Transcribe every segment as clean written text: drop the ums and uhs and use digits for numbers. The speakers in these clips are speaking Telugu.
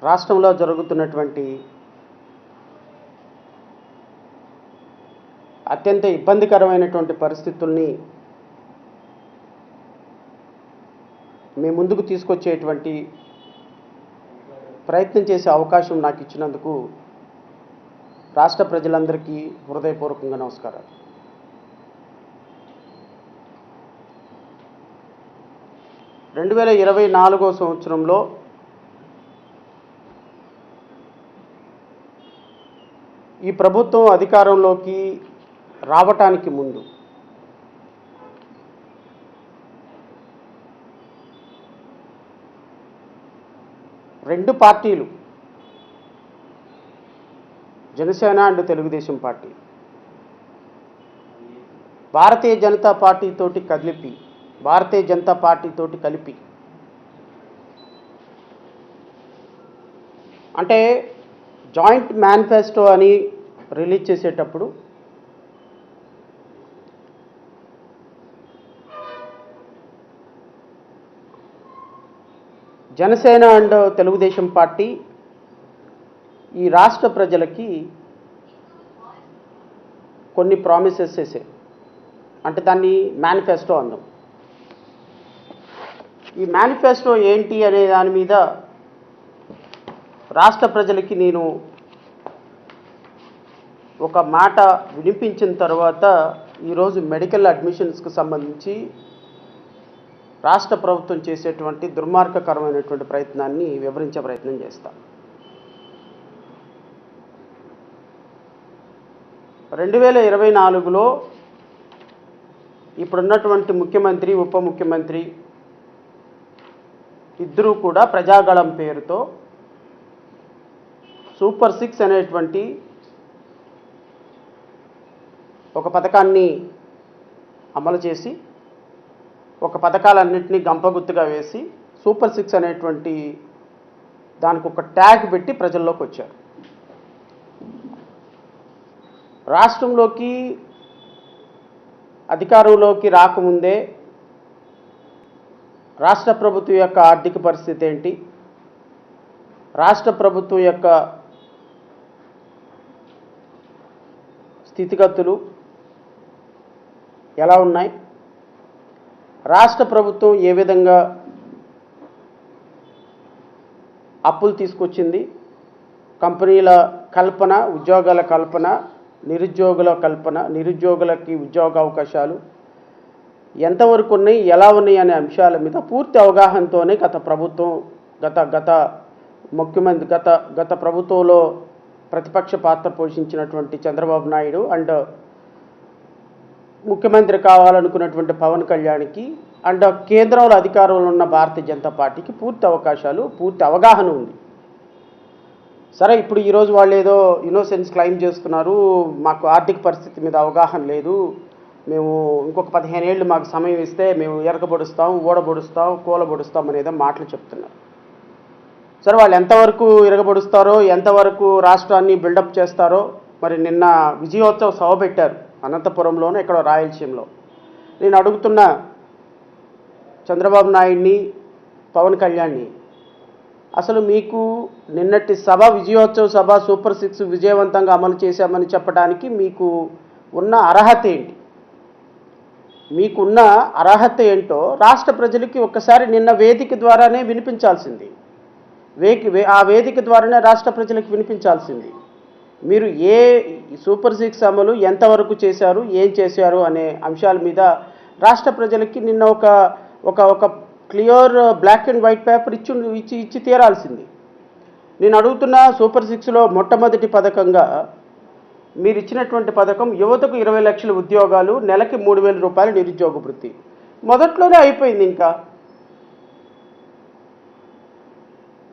రాష్ట్రంలో జరుగుతున్నటువంటి అత్యంత ఇబ్బందికరమైనటువంటి పరిస్థితుల్ని మీ ముందుకు తీసుకొచ్చేటువంటి ప్రయత్నం చేసే అవకాశం నాకు ఇచ్చినందుకు రాష్ట్ర ప్రజలందరికీ హృదయపూర్వకంగా నమస్కారాలు. రెండు 2024 సంవత్సరంలో ఈ ప్రభుత్వం అధికారంలోకి రావటానికి ముందు రెండు పార్టీలు, Janasena and Telugu Desam party, Bharatiya Janata party తోటి కలిపి అంటే జాయింట్ మేనిఫెస్టో అని రిలీజ్ చేసేటప్పుడు జనసేన అండ్ తెలుగుదేశం పార్టీ ఈ రాష్ట్ర ప్రజలకి కొన్ని ప్రామిసెస్ చేశాయి. అంటే దాన్ని మేనిఫెస్టో అందాం. ఈ మేనిఫెస్టో ఏంటి అనే దాని మీద రాష్ట్ర ప్రజలకి నేను ఒక మాట వినిపించిన తర్వాత ఈరోజు మెడికల్ అడ్మిషన్స్కి సంబంధించి రాష్ట్ర ప్రభుత్వం చేసేటువంటి దుర్మార్గకరమైనటువంటి ప్రయత్నాన్ని వివరించే ప్రయత్నం చేస్తాను. 2024లో ఇప్పుడున్నటువంటి ముఖ్యమంత్రి, ఉప ముఖ్యమంత్రి ఇద్దరూ కూడా ప్రజాగళం పేరుతో సూపర్ 6 అనేటువంటి ఒక పథకాన్ని అమలు చేసి ఒక పథకాలన్నింటినీ గంపగుత్తుగా వేసి సూపర్ 6 అనేటువంటి దానికి ఒక ట్యాగ్ పెట్టి ప్రజల్లోకి వచ్చారు. రాష్ట్రంలోకి అధికారంలోకి రాకముందే రాష్ట్ర ప్రభుత్వం యొక్క ఆర్థిక పరిస్థితి ఏంటి, రాష్ట్ర ప్రభుత్వం యొక్క స్థితిగతులు ఎలా ఉన్నాయి, రాష్ట్ర ప్రభుత్వం ఏ విధంగా అప్పులు తీసుకొచ్చింది, కంపెనీల కల్పన, ఉద్యోగాల కల్పన, నిరుద్యోగుల కల్పన, నిరుద్యోగులకి ఉద్యోగ అవకాశాలు ఎంతవరకు ఉన్నాయి, ఎలా ఉన్నాయి అనే అంశాల మీద పూర్తి అవగాహనతోనే గత ప్రభుత్వం ముఖ్యమంత్రి గత ప్రభుత్వంలో ప్రతిపక్ష పాత్ర పోషించినటువంటి చంద్రబాబు నాయుడు అండ్ ముఖ్యమంత్రి కావాలనుకున్నటువంటి పవన్ కళ్యాణ్కి అండ్ కేంద్రంలో అధికారంలో ఉన్న భారతీయ జనతా పార్టీకి పూర్తి అవకాశాలు, పూర్తి అవగాహన ఉంది. సరే, ఇప్పుడు ఈరోజు వాళ్ళు ఏదో ఇన్నోసెన్స్ క్లెయిమ్ చేస్తున్నారు, మాకు ఆర్థిక పరిస్థితి మీద అవగాహన లేదు, మేము ఇంకొక 15 ఏళ్ళు మాకు సమయం ఇస్తే మేము ఎరగబొడుస్తాం, ఓడబొడుస్తాం, కూలబొడుస్తాం అనేదో మాటలు చెప్తున్నారు. సరే, వాళ్ళు ఎంతవరకు ఎరగబొడుస్తారో, ఎంతవరకు రాష్ట్రాన్ని బిల్డప్ చేస్తారో, మరి నిన్న విజయోత్సవ సభ పెట్టారు అనంతపురంలోనే, ఇక్కడ రాయలసీమలో. నేను అడుగుతున్న చంద్రబాబు నాయుడిని, పవన్ కళ్యాణ్ని, అసలు మీకు నిన్నటి సభ, విజయోత్సవ సభ, సూపర్ 6 విజయవంతంగా అమలు చేశామని చెప్పడానికి మీకు ఉన్న అర్హత ఏంటి? మీకున్న అర్హత ఏంటో రాష్ట్ర ప్రజలకి ఒక్కసారి నిన్న వేదిక ద్వారానే వినిపించాల్సింది. ఆ వేదిక ద్వారానే రాష్ట్ర ప్రజలకు వినిపించాల్సింది. మీరు ఏ సూపర్ 6 అమలు ఎంతవరకు చేశారు, ఏం చేశారు అనే అంశాల మీద రాష్ట్ర ప్రజలకి నిన్న ఒక clear black and white paper ఇచ్చి తీరాల్సింది. నేను అడుగుతున్న సూపర్ 6లో మొట్టమొదటి పథకంగా మీరు ఇచ్చినటువంటి పథకం యువతకు 20 లక్షల ఉద్యోగాలు, నెలకి 3,000 రూపాయలు నిరుద్యోగ వృత్తి. మొదట్లోనే అయిపోయింది. ఇంకా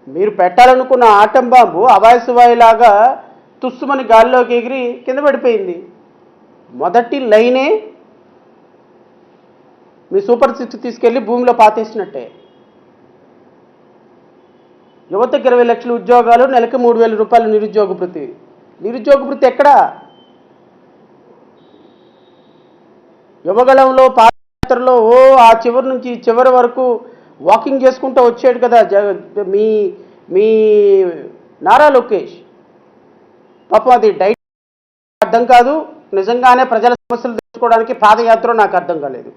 మీరు పెట్టాలనుకున్న ఆటం బాంబు అవాయసువాయిలాగా తుస్సుమని గాల్లోకి ఎగిరి కింద పడిపోయింది. మొదటి లైనే మీ సూపర్ 6 తీసుకెళ్ళి భూమిలో పాతేసినట్టే. యువతకు 20 లక్షల ఉద్యోగాలు, నెలకి 3,000 రూపాయలు నిరుద్యోగ వృత్తి. నిరుద్యోగ వృత్తి ఎక్కడా? యువగళంలో, పాదయాత్రలో ఆ చివరి నుంచి చివరి వరకు వాకింగ్ చేసుకుంటూ వచ్చాడు కదా మీ నారా లోకేష్ పాపం అది డైట్ అర్థం కాదు, నిజంగానే ప్రజల సమస్యలు తెలుసుకోవడానికి పాదయాత్ర నాకు అర్థం కాలేదు.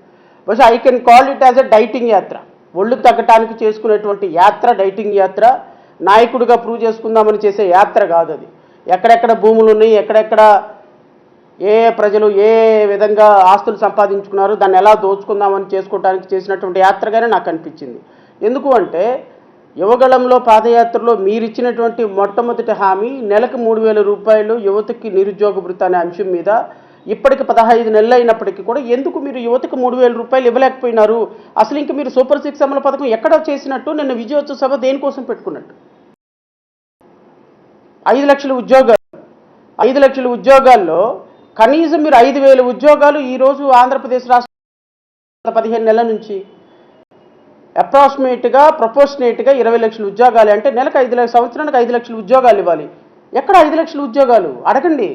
బహుశా I can call it as a dieting యాత్ర, ఒళ్ళు తగ్గటానికి చేసుకునేటువంటి యాత్ర డైటింగ్ యాత్ర. నాయకుడిగా ప్రూవ్ చేసుకుందామని చేసే యాత్ర కాదు అది. ఎక్కడెక్కడ భూములు ఉన్నాయి, ఎక్కడెక్కడ ఏ ప్రజలు ఏ విధంగా ఆస్తులు సంపాదించుకున్నారు, దాన్ని ఎలా దోచుకుందామని చేసుకోవడానికి చేసినటువంటి యాత్రగానే నాకు అనిపించింది. ఎందుకు అంటే యువగళంలో పాదయాత్రలో మీరిచ్చినటువంటి మొట్టమొదటి హామీ నెలకు 3,000 రూపాయలు యువతకి నిరుద్యోగ భృతి అనే అంశం మీద ఇప్పటికి 15 నెలలు అయినప్పటికీ కూడా ఎందుకు మీరు యువతకు 3,000 రూపాయలు ఇవ్వలేకపోయినారు? అసలు ఇంక మీరు సూపర్ 6 అమలు పథకం ఎక్కడ చేసినట్టు? నిన్న విజయోత్సవ సభ దేనికోసం పెట్టుకున్నట్టు? 5 లక్షల ఉద్యోగాలు, 5 లక్షల ఉద్యోగాల్లో కనీసం మీరు 5,000 ఉద్యోగాలు ఈరోజు ఆంధ్రప్రదేశ్ రాష్ట్ర 15 నెలల నుంచి అప్రాక్సిమేట్గా ప్రపోర్షనేట్గా 20 లక్షల ఉద్యోగాలు అంటే నెలకు 5 లక్షల, సంవత్సరానికి 5 లక్షల ఉద్యోగాలు ఇవ్వాలి. ఎక్కడ 5 లక్షల ఉద్యోగాలు? అడగండి.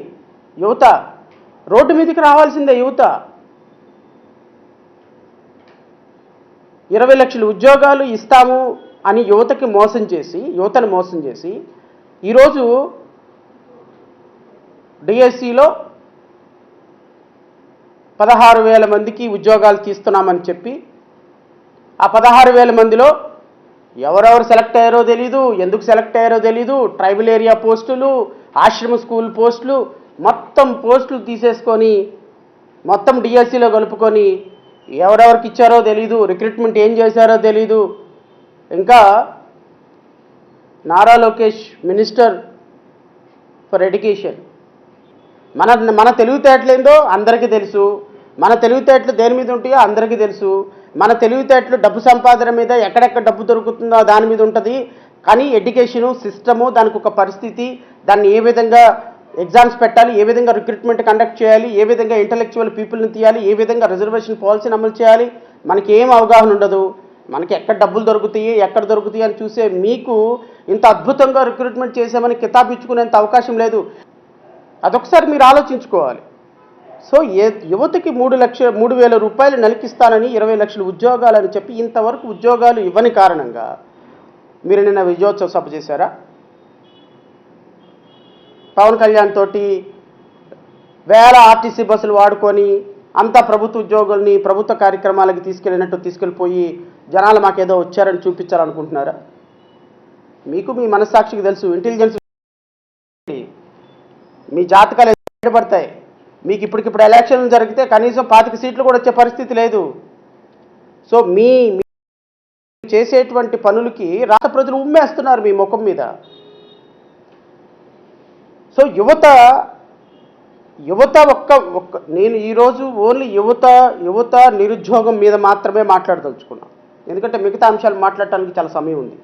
యువత రోడ్డు మీదకి రావాల్సిందే. యువత 20 లక్షల ఉద్యోగాలు ఇస్తాము అని యువతను మోసం చేసి ఈరోజు డిఎస్సిలో 16,000 మందికి ఉద్యోగాలు తీస్తున్నామని చెప్పి ఆ 16,000 మందిలో ఎవరెవరు సెలెక్ట్ అయ్యారో తెలీదు, ఎందుకు సెలెక్ట్ అయ్యారో తెలీదు. ట్రైబల్ ఏరియా పోస్టులు, ఆశ్రమ స్కూల్ పోస్టులు, మొత్తం పోస్టులు తీసేసుకొని మొత్తం డిఎస్సిలో కలుపుకొని ఎవరెవరికి ఇచ్చారో తెలీదు, రిక్రూట్మెంట్ ఏం చేశారో తెలీదు. ఇంకా Nara Lokesh minister for education, మన తెలివితేటలేందో అందరికీ తెలుసు. మన తెలివితేటలు దేని మీద ఉంటాయో అందరికీ తెలుసు. మన తెలివితేటలు డబ్బు సంపాదన మీద, ఎక్కడెక్కడ డబ్బు దొరుకుతుందో దాని మీద ఉంటుంది. కానీ ఎడ్యుకేషను సిస్టము, దానికి ఒక పరిస్థితి, దాన్ని ఏ విధంగా ఎగ్జామ్స్ పెట్టాలి, ఏ విధంగా రిక్రూట్మెంట్ కండక్ట్ చేయాలి, ఏ విధంగా ఇంటలెక్చువల్ పీపుల్ని తీయాలి, ఏ విధంగా రిజర్వేషన్ పాలసీని అమలు చేయాలి, మనకి ఏం అవగాహన ఉండదు. మనకి ఎక్కడ డబ్బులు దొరుకుతాయి, ఎక్కడ దొరుకుతాయి అని చూసే మీకు ఇంత అద్భుతంగా రిక్రూట్మెంట్ చేసామని కితాబు ఇచ్చుకునేంత అవకాశం లేదు. అదొకసారి మీరు ఆలోచించుకోవాలి. సో యువతకి 3,000 రూపాయలు నెలకిస్తానని 20 లక్షల ఉద్యోగాలు అని చెప్పి ఇంతవరకు ఉద్యోగాలు ఇవ్వని కారణంగా మీరు నిన్న విజయోత్సవ సభ చేశారా? పవన్ కళ్యాణ్ తోటి వేల ఆర్టీసీ బస్సులు వాడుకొని అంతా ప్రభుత్వ ఉద్యోగుల్ని ప్రభుత్వ కార్యక్రమాలకి తీసుకెళ్ళిపోయి జనాలు మాకేదో వచ్చారని చూపించాలనుకుంటున్నారా? మీకు మీ మనస్సాక్షికి తెలుసు, ఇంటెలిజెన్స్ మీ జాతకాలు బయటపడతాయి. మీకు ఇప్పటికిప్పుడు ఎలక్షన్లు జరిగితే కనీసం 25 సీట్లు కూడా వచ్చే పరిస్థితి లేదు. సో మీ చేసేటువంటి పనులకి రాష్ట్ర ప్రజలు ఉమ్మేస్తున్నారు మీ ముఖం మీద. సో యువత నేను ఈరోజు ఓన్లీ యువత నిరుద్యోగం మీద మాత్రమే మాట్లాడదలుచుకున్నాను. ఎందుకంటే మిగతా అంశాలు మాట్లాడటానికి చాలా సమయం ఉంది.